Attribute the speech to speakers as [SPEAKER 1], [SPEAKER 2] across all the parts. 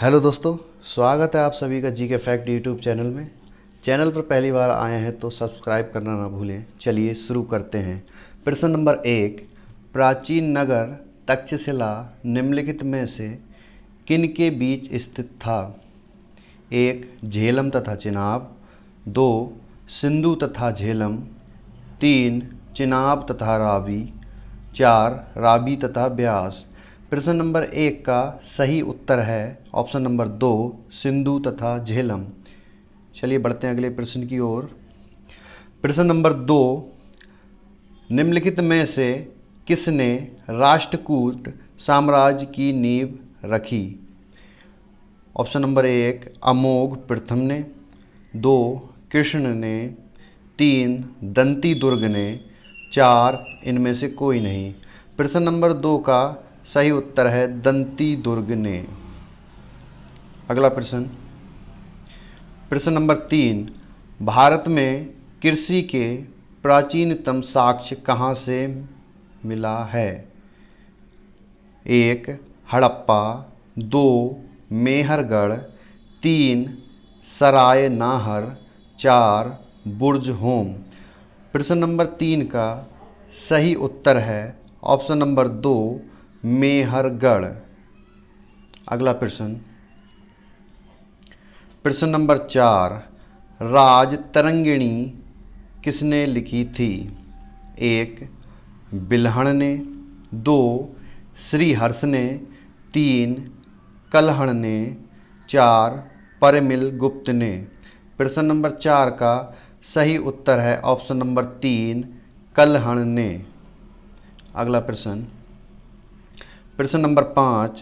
[SPEAKER 1] Hello दोस्तों, स्वागत है आप सभी का जी के फैक्ट यूट्यूब चैनल में। चैनल पर पहली बार आए हैं तो सब्सक्राइब करना ना भूलें। चलिए शुरू करते हैं। प्रश्न नंबर 1, प्राचीन नगर तक्षशिला निम्नलिखित में से किन के बीच स्थित था? 1, झेलम तथा चिनाब। 2, सिंधु तथा झेलम। 3, चिनाब तथा रावी। 4, रावी तथा ब्यास। प्रश्न नंबर 1 का सही उत्तर है ऑप्शन नंबर 2, सिंधु तथा झेलम। चलिए बढ़ते हैं अगले प्रश्न की ओर। प्रश्न नंबर 2, निम्नलिखित में से किसने राष्ट्रकूट साम्राज्य की नींव रखी? ऑप्शन नंबर 1, अमोघ प्रथम ने। 2, कृष्ण ने। 3, दंती दुर्ग ने। 4, इनमें से कोई नहीं। प्रश्न नंबर 2 का सही उत्तर है दंती दुर्ग ने। अगला प्रश्न, प्रश्न नंबर 3, भारत में कृषि के प्राचीनतम साक्ष्य कहाँ से मिला है? 1, हड़प्पा। 2, मेहरगढ़। 3, सराय नाहर। 4, बुर्ज होम। प्रश्न नंबर 3 का सही उत्तर है ऑप्शन नंबर 2, मेहरगढ़। अगला प्रश्न, प्रश्न नंबर 4, राज तरंगिणी किसने लिखी थी? 1, बिल्हण ने। 2, श्रीहर्ष ने। 3, कल्हण ने। 4, परमिल गुप्त ने। प्रश्न नंबर 4 का सही उत्तर है ऑप्शन नंबर 3, कल्हण ने। अगला प्रश्न, प्रश्न नंबर 5,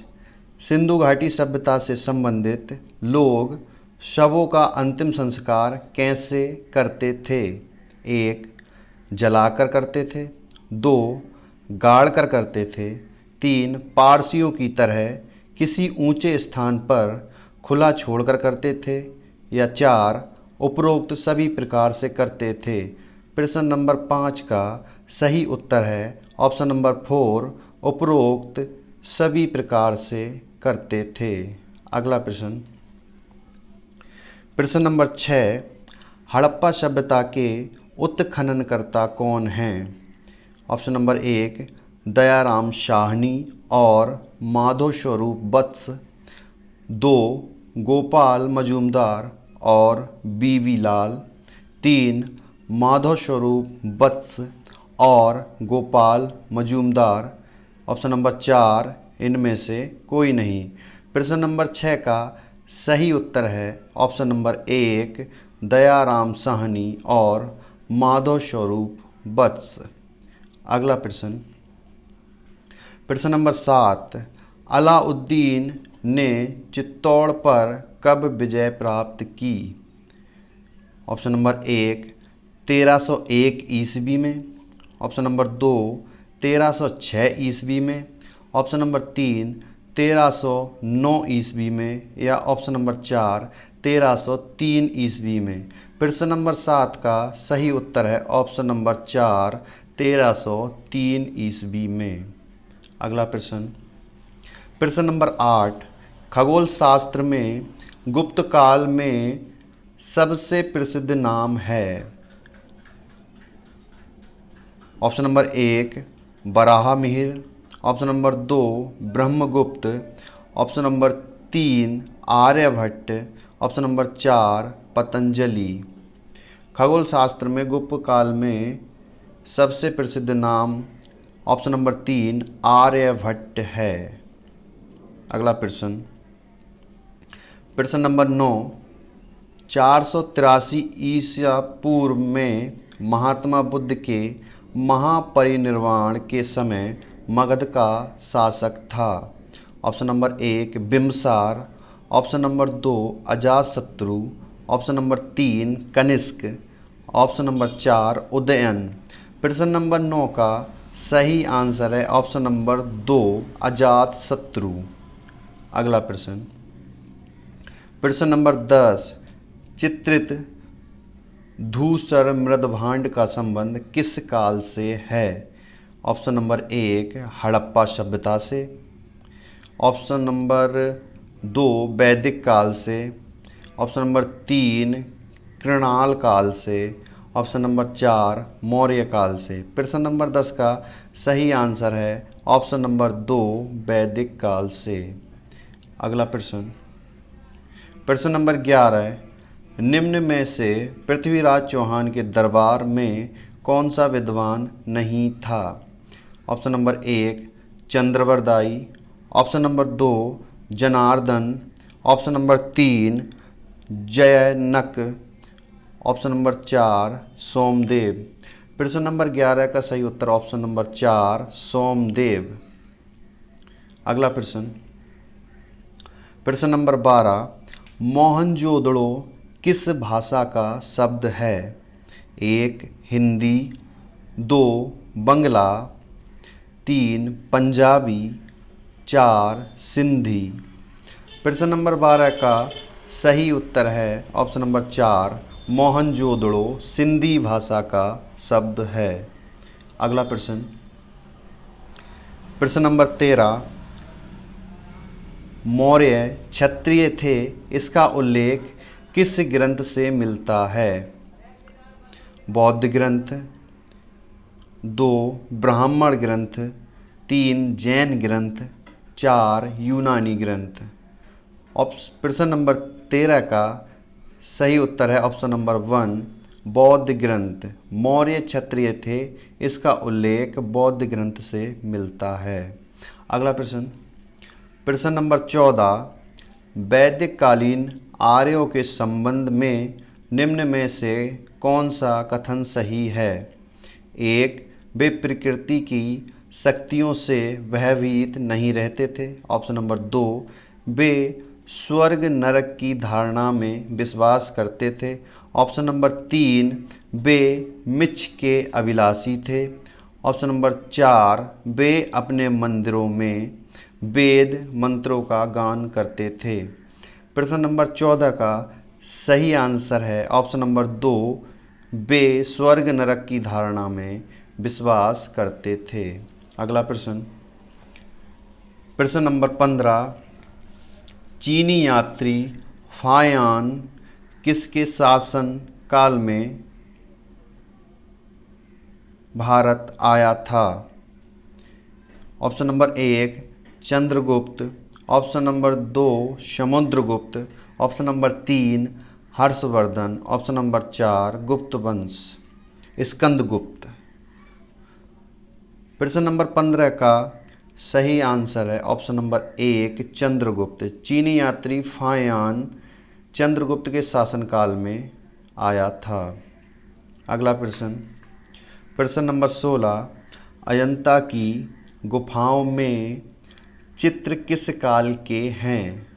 [SPEAKER 1] सिंधु घाटी सभ्यता से संबंधित लोग शवों का अंतिम संस्कार कैसे करते थे? 1, जलाकर करते थे। 2, गाड़कर करते थे। 3, पारसियों की तरह किसी ऊंचे स्थान पर खुला छोड़कर करते थे। या 4, उपरोक्त सभी प्रकार से करते थे। प्रश्न नंबर 5 का सही उत्तर है ऑप्शन नंबर 4, उपरोक्त सभी प्रकार से करते थे। अगला प्रश्न, प्रश्न नंबर 6, हड़प्पा सभ्यता के उत्खननकर्ता कौन हैं? ऑप्शन नंबर 1, दयाराम साहनी और माधव स्वरूप वत्स। 2, गोपाल मजूमदार और बीवी लाल। 3, माधव स्वरूप वत्स और गोपाल मजूमदार। ऑप्शन नंबर 4, इनमें से कोई नहीं। प्रश्न नंबर 6 का सही उत्तर है ऑप्शन नंबर 1, दयाराम साहनी और माधव स्वरूप वत्स। अगला प्रश्न, प्रश्न नंबर 7, अलाउद्दीन ने चित्तौड़ पर कब विजय प्राप्त की? ऑप्शन नंबर 1, 1301 ईस्वी में। ऑप्शन नंबर 2, 1306 ईस्वी में। ऑप्शन नंबर 3, 1309 ईस्वी में। या ऑप्शन नंबर 4, 1303 ईस्वी में। प्रश्न नंबर 7 का सही उत्तर है ऑप्शन नंबर 4, 1303 ईस्वी में। अगला प्रश्न, प्रश्न नंबर 8, खगोल शास्त्र में गुप्त काल में सबसे प्रसिद्ध नाम है? Option number 1, Varahamihira. Option number 2, Brahmagupta. Option number 3, Aryabhata. Option number 4, Patanjali. खगोल शास्त्र में गुप्त काल में सबसे प्रसिद्ध नाम ऑप्शन नंबर 3, आर्यभट्ट है। अगला प्रश्न, प्रश्न नंबर 9, 483 ईसा पूर्व में महात्मा बुद्ध के महापरिनिर्वाण के समय मगध का शासक था? Option number 1, Bimbisara. Option number 2, Ajatashatru. Option number 3, Kanishka. Option number 4, Udayana. प्रश्न नंबर 9 का सही आंसर है ऑप्शन नंबर 2, अजातशत्रु। अगला प्रश्न, प्रश्न नंबर 10, चित्रित धूसर मृदभांड का संबंध किस काल से है? ऑप्शन नंबर 1, हड़प्पा सभ्यता से। ऑप्शन नंबर 2 वैदिक काल से, ऑप्शन नंबर 3 कृणाल काल से, ऑप्शन नंबर 4 मौर्य काल से। प्रश्न नंबर 10 का सही आंसर है ऑप्शन नंबर 2 वैदिक काल से। अगला प्रश्न, प्रश्न नंबर 11, निम्न में से पृथ्वीराज चौहान के दरबार में कौन सा विद्वान नहीं था? Option number 1 Chandbardai, option number 2 Janardan, option number 3 Jayanak, option number 4 Somdev. प्रश्न नंबर 11 का सही उत्तर ऑप्शन नंबर 4 सोमदेव। अगला प्रश्न, प्रश्न नंबर 12, मोहनजोदड़ो किस भाषा का शब्द है? 1 हिंदी, 2 बंगला, 3 पंजाबी, 4 सिंधी। प्रश्न नंबर 12 का सही उत्तर है ऑप्शन नंबर 4 मोहनजोदड़ो सिंधी भाषा का शब्द है। अगला प्रश्न, प्रश्न नंबर 13, मौर्य क्षत्रिय थे, इसका उल्लेख किस ग्रंथ से मिलता है? बौद्ध ग्रंथ, 2 ब्राह्मण ग्रंथ, 3 जैन ग्रंथ, 4 यूनानी ग्रंथ। प्रश्न नंबर 13 का सही उत्तर है ऑप्शन नंबर 1 बौद्ध ग्रंथ। मौर्य क्षत्रिय थे, इसका उल्लेख बौद्ध ग्रंथ से मिलता है। अगला प्रश्न, प्रश्न नंबर 14, वैदिक कालीन आर्यों के संबंध में निम्न में से कौन सा कथन सही है? 1 वे प्रकृति की शक्तियों से भयभीत नहीं रहते थे, ऑप्शन नंबर 2 वे स्वर्ग नरक की धारणा में विश्वास करते थे, ऑप्शन नंबर 3 वे मिच्छ के अभिलाषी थे, ऑप्शन नंबर 4 वे अपने मंदिरों में वेद मंत्रों का गान करते थे। प्रश्न नंबर 14 का सही आंसर है ऑप्शन नंबर 2 वे स्वर्ग नरक की धारणा में विश्वास करते थे। अगला प्रश्न, प्रश्न नंबर 15, चीनी यात्री फायान किसके शासन काल में भारत आया था? Option number 1 Chandragupta, option number 2 Samudragupta, option number 3 Harshvardhan, option number 4 गुप्त वंश स्कंदगुप्त। प्रश्न नंबर 15 का सही आंसर है ऑप्शन नंबर 1 चंद्रगुप्त। चीनी यात्री फायान चंद्रगुप्त के शासनकाल में आया था। अगला प्रश्न, प्रश्न नंबर 16, अजंता की गुफाओं में चित्र किस काल के हैं?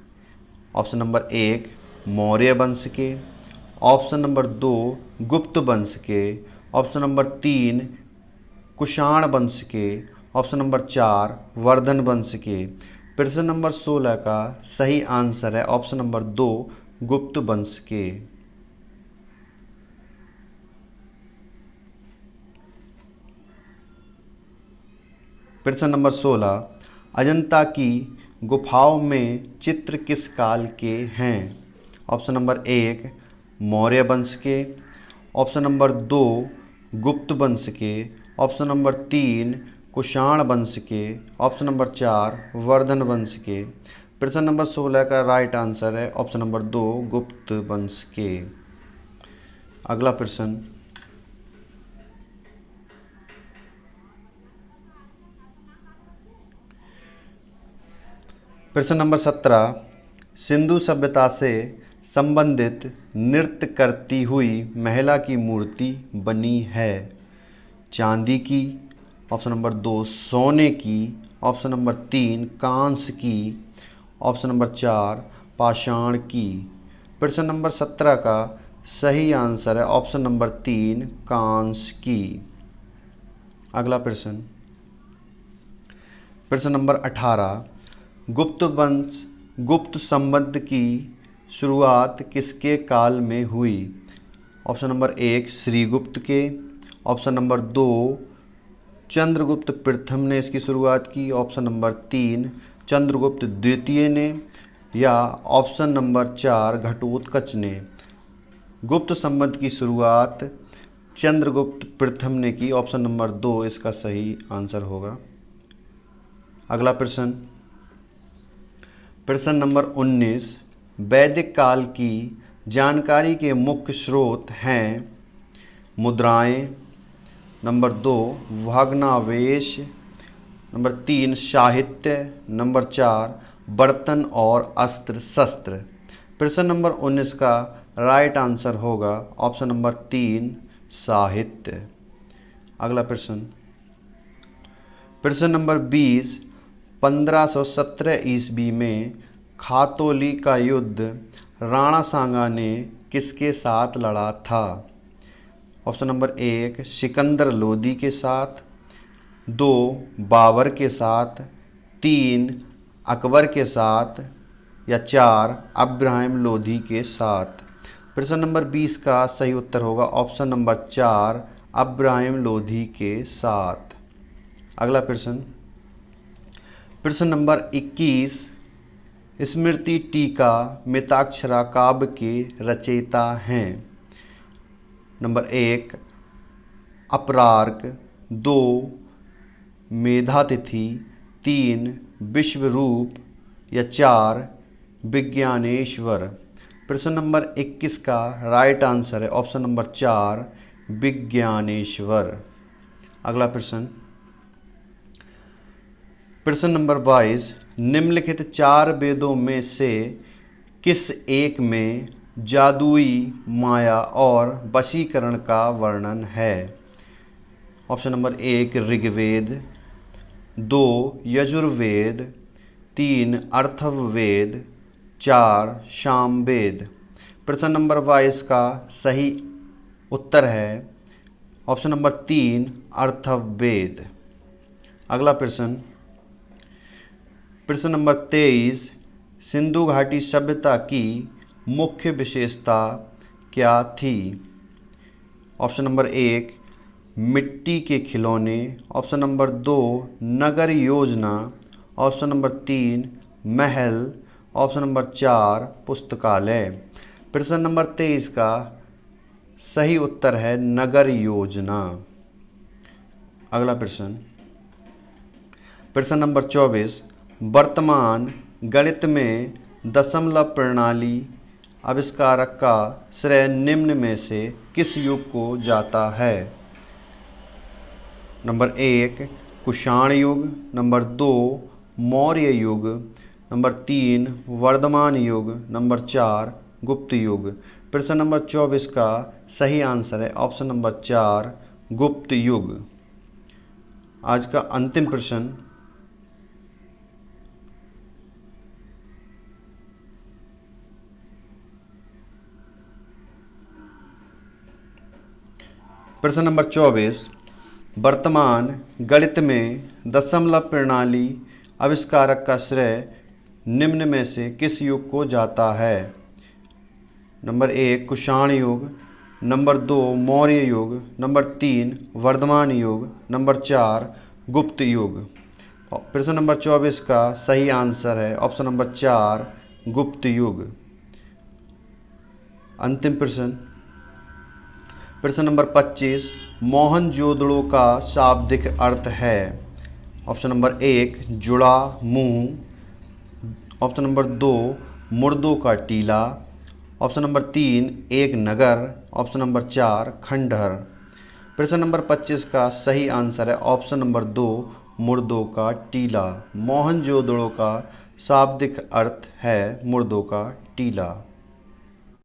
[SPEAKER 1] ऑप्शन नंबर 1 मौर्य वंश के, ऑप्शन नंबर 2 गुप्त वंश के, ऑप्शन नंबर 3 कुषाण वंश के, ऑप्शन नंबर 4 वर्धन वंश के। प्रश्न नंबर 16 का सही आंसर है ऑप्शन नंबर 2 गुप्त वंश के। प्रश्न नंबर 16, अजंता की गुफाओं में चित्र किस काल के हैं? ऑप्शन नंबर 1 मौर्य वंश के, ऑप्शन नंबर 2 गुप्त वंश के, ऑप्शन नंबर 3 कुषाण वंश के, ऑप्शन नंबर 4 वर्धन वंश के। प्रश्न नंबर 16 का राइट आंसर है ऑप्शन नंबर 2 गुप्त वंश के। अगला प्रश्न, प्रश्न नंबर 17, सिंधु सभ्यता से संबंधित नृत्य करती हुई महिला की मूर्ति बनी है? चांदी की, ऑप्शन नंबर 2 सोने की, ऑप्शन नंबर 3 कांस्य की, ऑप्शन नंबर 4 पाषाण की। प्रश्न नंबर 17 का सही आंसर है ऑप्शन नंबर 3 कांस्य की। अगला प्रश्न, प्रश्न नंबर 18, गुप्त वंश गुप्त संबंध की शुरुआत किसके काल में हुई? ऑप्शन नंबर 1 श्रीगुप्त के, ऑप्शन नंबर 2 चंद्रगुप्त प्रथम ने इसकी शुरुआत की, ऑप्शन नंबर 3 चंद्रगुप्त द्वितीय ने, या ऑप्शन नंबर 4 घटोत्कच ने। गुप्त संबंध की शुरुआत चंद्रगुप्त प्रथम ने की। ऑप्शन नंबर 2 इसका सही आंसर होगा। अगला प्रश्न, प्रश्न नंबर 19, वैदिक काल की जानकारी के मुख्य स्रोत हैं मुद्राएं, नंबर 2 भग्नावशेष, नंबर 3 साहित्य, नंबर 4 बर्तन और अस्त्र शस्त्र। प्रश्न नंबर 19 का राइट आंसर होगा ऑप्शन नंबर 3 साहित्य। अगला प्रश्न, प्रश्न नंबर 20, 1517 ईस्वी में खातौली का युद्ध राणा सांगा ने किसके साथ लड़ा था? ऑप्शन नंबर 1 सिकंदर लोदी के साथ, 2 बाबर के साथ, 3 अकबर के साथ, या 4 इब्राहिम लोदी के साथ। प्रश्न नंबर 20 का सही उत्तर होगा ऑप्शन नंबर 4 इब्राहिम लोदी के साथ। अगला प्रश्न, प्रश्न नंबर 21, स्मृति टीका मिताक्षरा काव्य के रचयिता हैं। नंबर 1 अपरार्क, 2 मेधातिथि, 3 विश्वरूप, या 4 विज्ञानेश्वर। प्रश्न नंबर 21 का राइट आंसर है ऑप्शन नंबर 4 विज्ञानेश्वर। अगला प्रश्न, प्रश्न नंबर 22, निम्नलिखित 4 वेदों में से किस एक में जादुई माया और वशीकरण का वर्णन है? Option number 1 Rigveda, 2 Yajurveda, 3 Atharvaveda, 4 Samaveda. प्रश्न नंबर 22 का सही उत्तर है ऑप्शन नंबर 3 अथर्ववेद। अगला प्रश्न, प्रश्न नंबर 23, सिंधु घाटी सभ्यता की मुख्य विशेषता क्या थी? ऑप्शन नंबर 1 मिट्टी के खिलौने, ऑप्शन नंबर 2 नगर योजना, ऑप्शन नंबर 3 महल, ऑप्शन नंबर 4 पुस्तकालय। प्रश्न नंबर 23 का सही उत्तर है नगर योजना। अगला प्रश्न, प्रश्न नंबर 24, वर्तमान गणित में दशमलव प्रणाली आविष्कारक का श्रेय निम्न में से किस युग को जाता है? नंबर 1 कुषाण युग, नंबर 2 मौर्य युग, नंबर 3 वर्धमान युग, नंबर 4 गुप्त युग। प्रश्न नंबर 24 का सही आंसर है ऑप्शन नंबर 4 गुप्त युग। आज का अंतिम प्रश्न, प्रश्न नंबर 24, वर्तमान गणित में दशमलव प्रणाली आविष्कारक का श्रेय निम्न में से किस युग को जाता है? नंबर 1 कुषाण युग, नंबर 2 मौर्य युग, नंबर 3 वर्धमान युग, नंबर 4 गुप्त युग। प्रश्न नंबर 24 का सही आंसर है ऑप्शन नंबर 4 गुप्त युग। अंतिम प्रश्न, प्रश्न नंबर 25, मोहनजोदड़ो का शाब्दिक अर्थ है? ऑप्शन नंबर 1 जुड़ा मुंह, ऑप्शन नंबर 2 मुर्दों का टीला, ऑप्शन नंबर 3 एक नगर, ऑप्शन नंबर 4 खंडहर। प्रश्न नंबर 25 का सही आंसर है ऑप्शन नंबर 2 मुर्दों का टीला। मोहनजोदड़ो का शाब्दिक अर्थ है मुर्दों का टीला।